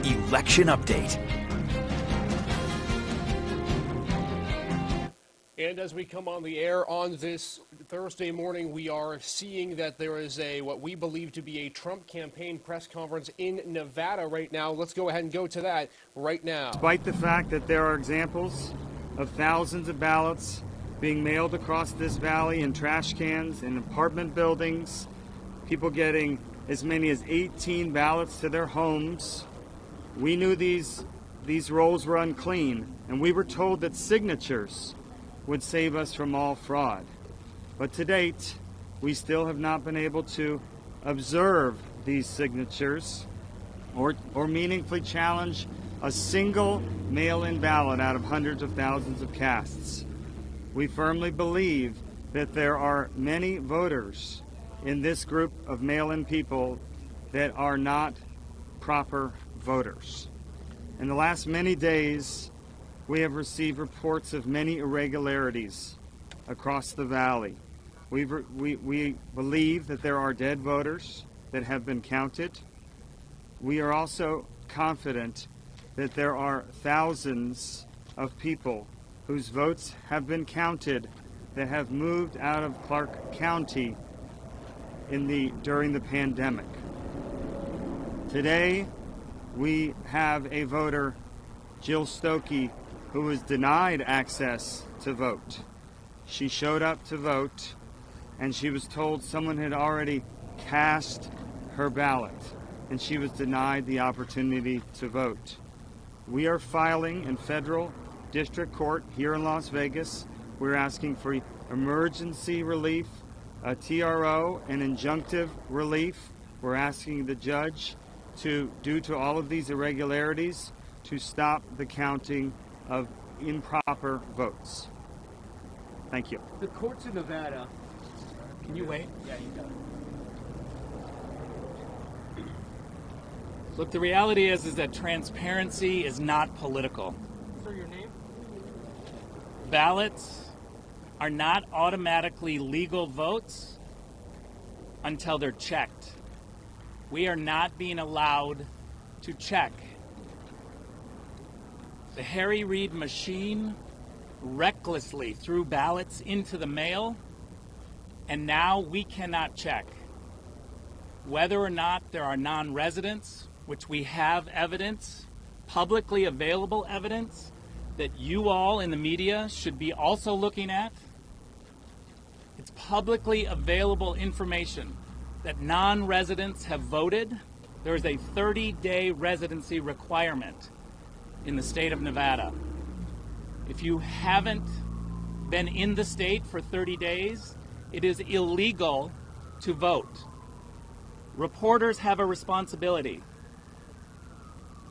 Election Update. And as we come on the air on this Thursday morning, we are seeing that there is what we believe to be a Trump campaign press conference in Nevada right now. Let's go ahead and go to that right now. Despite the fact that there are examples of thousands of ballots being mailed across this valley in trash cans, in apartment buildings, people getting as many as 18 ballots to their homes, we knew these rolls were unclean, and we were told that signatures would save us from all fraud. But to date, we still have not been able to observe these signatures or meaningfully challenge a single mail-in ballot out of hundreds of thousands of casts. We firmly believe that there are many voters in this group of mail-in people that are not proper voters. In the last many days, we have received reports of many irregularities across the valley. We believe that there are dead voters that have been counted. We are also confident that there are thousands of people whose votes have been counted that have moved out of Clark County during the pandemic. Today, we have a voter, Jill Stokey, who was denied access to vote. She showed up to vote, and she was told someone had already cast her ballot, and she was denied the opportunity to vote. We are filing in federal district court here in Las Vegas. We're asking for emergency relief, a TRO, and injunctive relief. We're asking the judge due to all of these irregularities, to stop the counting of improper votes. Thank you. The courts in Nevada. Can you wait? Yeah, you got it. Look, the reality is that transparency is not political. Sir, your name? Ballots are not automatically legal votes until they're checked. We are not being allowed to check. The Harry Reid machine recklessly threw ballots into the mail, and now we cannot check whether or not there are non-residents, which we have evidence, publicly available evidence, that you all in the media should be also looking at. It's publicly available information that non-residents have voted. There is a 30-day residency requirement in the state of Nevada. If you haven't been in the state for 30 days, it is illegal to vote. Reporters have a responsibility.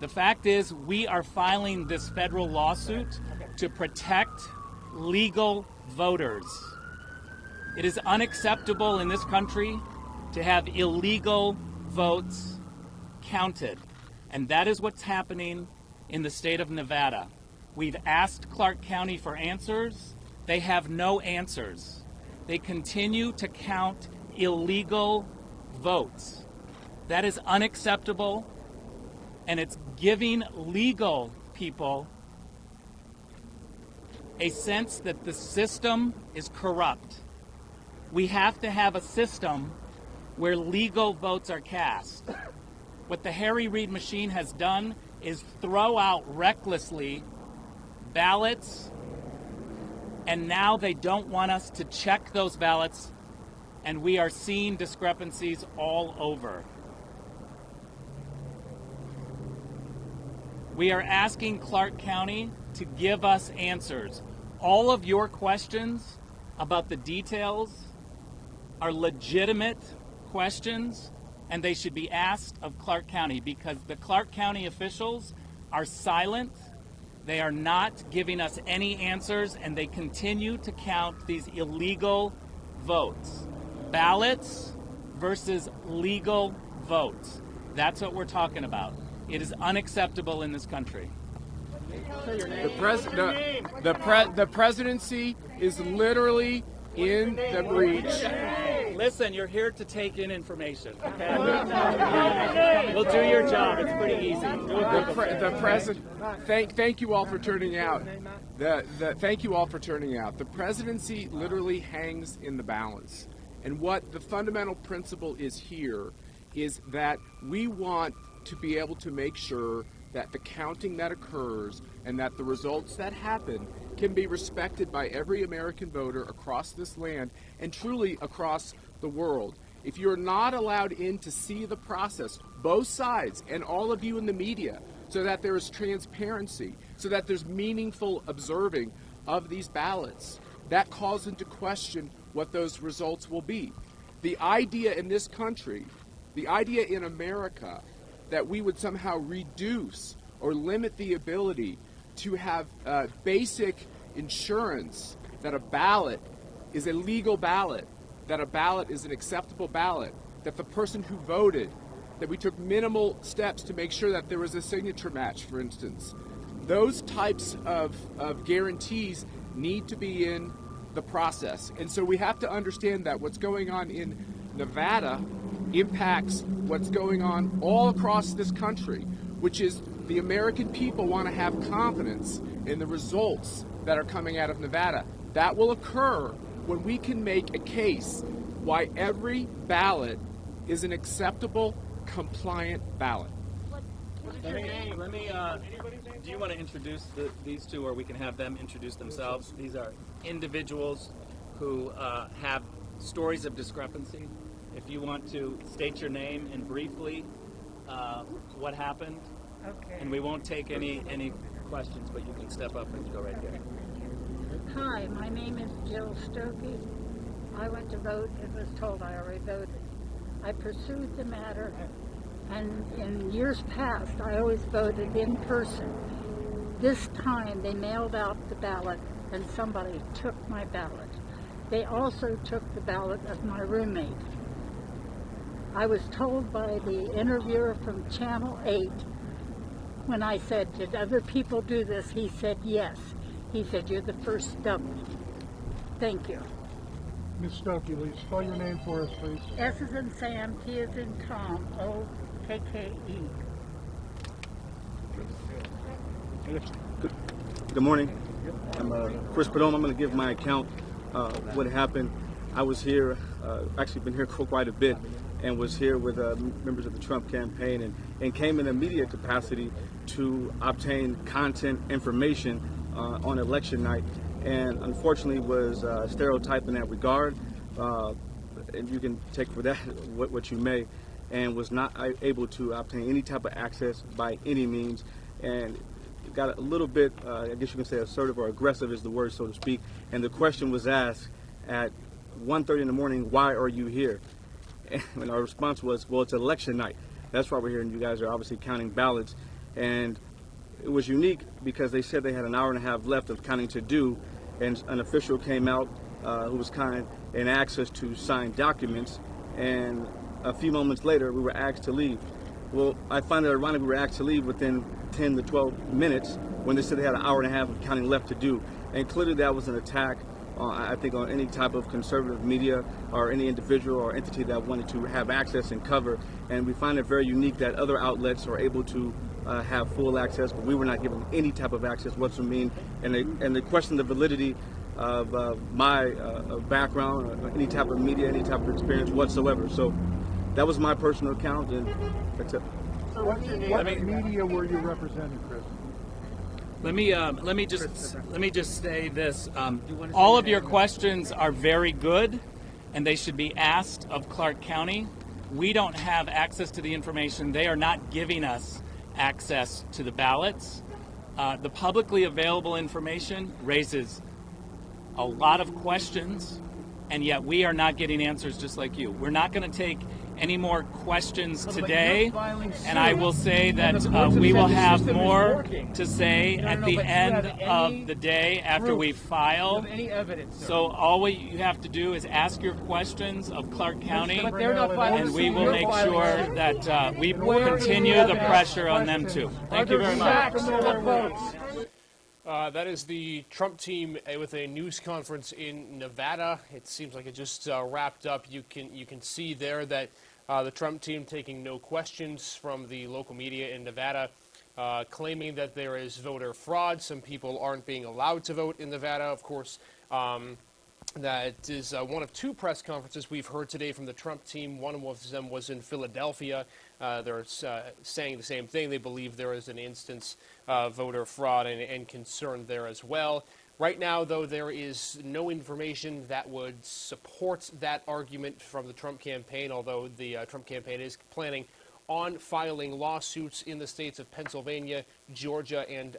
The fact is, we are filing this federal lawsuit to protect legal voters. It is unacceptable in this country to have illegal votes counted, and that is what's happening in the state of Nevada. We've asked Clark County for answers. They have no answers. They continue to count illegal votes. That is unacceptable, and it's giving legal people a sense that the system is corrupt. We have to have a system where legal votes are cast. What the Harry Reid machine has done is throw out recklessly ballots, and now they don't want us to check those ballots, and we are seeing discrepancies all over. We are asking Clark County to give us answers. All of your questions about the details are legitimate questions, and they should be asked of Clark County, because the Clark County officials are silent. They are not giving us any answers, and they continue to count these illegal votes. Ballots versus legal votes. That's what we're talking about. It is unacceptable in this country. The presidency is literally in the breach. Listen, you're here to take in information. Okay? We'll do your job. It's pretty easy. The president. Thank you all for turning out. Thank you all for turning out. The presidency literally hangs in the balance, and what the fundamental principle is here is that we want to be able to make sure that the counting that occurs and that the results that happen can be respected by every American voter across this land and truly across the world. If you're not allowed in to see the process, both sides and all of you in the media, so that there is transparency, so that there's meaningful observing of these ballots, that calls into question what those results will be. The idea in this country, the idea in America, that we would somehow reduce or limit the ability to have basic insurance that a ballot is a legal ballot, that a ballot is an acceptable ballot, that the person who voted, that we took minimal steps to make sure that there was a signature match, for instance. Those types of guarantees need to be in the process. And so we have to understand that what's going on in Nevada impacts what's going on all across this country, which is the American people want to have confidence in the results that are coming out of Nevada. That will occur when we can make a case why every ballot is an acceptable, compliant ballot. Let me do you want to introduce these two, or we can have them introduce themselves? These are individuals who have stories of discrepancy. If you want to state your name and briefly what happened, Okay. and we won't take any questions, but you can step up and go right there. Hi, my name is Jill Stokey. I went to vote and was told I already voted. I pursued the matter, and in years past, I always voted in person. This time, they mailed out the ballot, and somebody took my ballot. They also took the ballot of my roommate. I was told by the interviewer from Channel 8, when I said, did other people do this? He said, yes. He said, you're the first dummy. Thank you. Ms. Stokey, will you spell your name for us, please? S is in Sam, T is in Tom, O-K-K-E. Good morning. I'm Chris Perdomo. I'm going to give my account what happened. I was here, actually been here for quite a bit, and was here with members of the Trump campaign and came in a media capacity to obtain content information on election night, and unfortunately was stereotyped in that regard, and you can take for that what you may, and was not able to obtain any type of access by any means, and got a little bit, I guess you can say assertive or aggressive is the word, so to speak, and the question was asked at 1:30 in the morning, why are you here? And our response was, well, it's election night. That's why we're here, and you guys are obviously counting ballots. And it was unique because they said they had an hour and a half left of counting to do, and an official came out who was kind and asked us to sign documents, and a few moments later we were asked to leave. Well, I find it ironic we were asked to leave within 10 to 12 minutes when they said they had an hour and a half of counting left to do. And clearly that was an attack, I think, on any type of conservative media or any individual or entity that wanted to have access and cover. And we find it very unique that other outlets are able to have full access, but we were not given any type of access whatsoever. And they question the validity of my background, or any type of media, any type of experience whatsoever. So that was my personal account, and that's it. What media were you representing, Chris? Let me just say this. All of your questions are very good, and they should be asked of Clark County. We don't have access to the information. They are not giving us access to the ballots. The publicly available information raises a lot of questions, and yet we are not getting answers just like you. We're not going to take any more questions today, and I will say that we will have more to say at the end of the day after we file. So all you have to do is ask your questions of Clark County, and we will make sure that we continue the pressure on them too. Thank you very much. That is the Trump team with a news conference in Nevada. It seems like it just wrapped up. You can see there that the Trump team taking no questions from the local media in Nevada, claiming that there is voter fraud. Some people aren't being allowed to vote in Nevada. Of course, that is one of two press conferences we've heard today from the Trump team. One of them was in Philadelphia. They're saying the same thing. They believe there is an instance of voter fraud and concern there as well. Right now, though, there is no information that would support that argument from the Trump campaign, although the Trump campaign is planning on filing lawsuits in the states of Pennsylvania, Georgia, and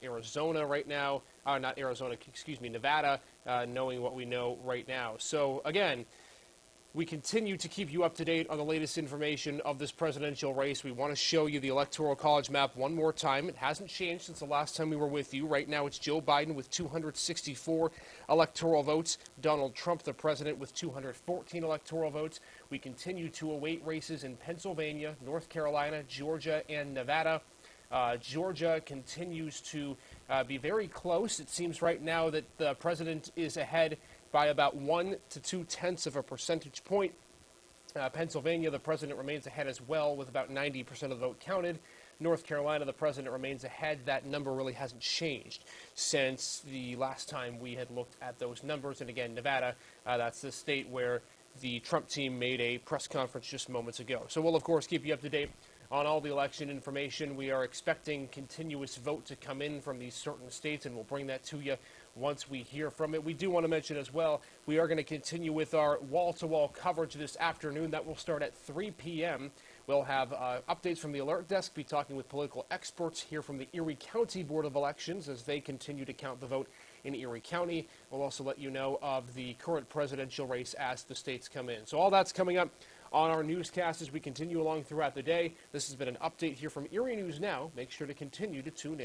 Arizona right now. Not Arizona, excuse me, Nevada, knowing what we know right now. So, again, we continue to keep you up to date on the latest information of this presidential race. We want to show you the Electoral College map one more time. It hasn't changed since the last time we were with you. Right now, it's Joe Biden with 264 electoral votes. Donald Trump, the president, with 214 electoral votes. We continue to await races in Pennsylvania, North Carolina, Georgia, and Nevada. Georgia continues to be very close. It seems right now that the president is ahead by about 1 to 2/10 of a percentage point. Pennsylvania, the president remains ahead as well with about 90% of the vote counted. North Carolina, the president remains ahead. That number really hasn't changed since the last time we had looked at those numbers. And again, Nevada, that's the state where the Trump team made a press conference just moments ago. So we'll, of course, keep you up to date on all the election information. We are expecting continuous vote to come in from these certain states, and we'll bring that to you once we hear from it. We do want to mention as well, we are going to continue with our wall-to-wall coverage this afternoon. That will start at 3 p.m. We'll have updates from the Alert Desk, be talking with political experts, hear from the Erie County Board of Elections as they continue to count the vote in Erie County. We'll also let you know of the current presidential race as the states come in. So all that's coming up on our newscast as we continue along throughout the day. This has been an update here from Erie News Now. Make sure to continue to tune in.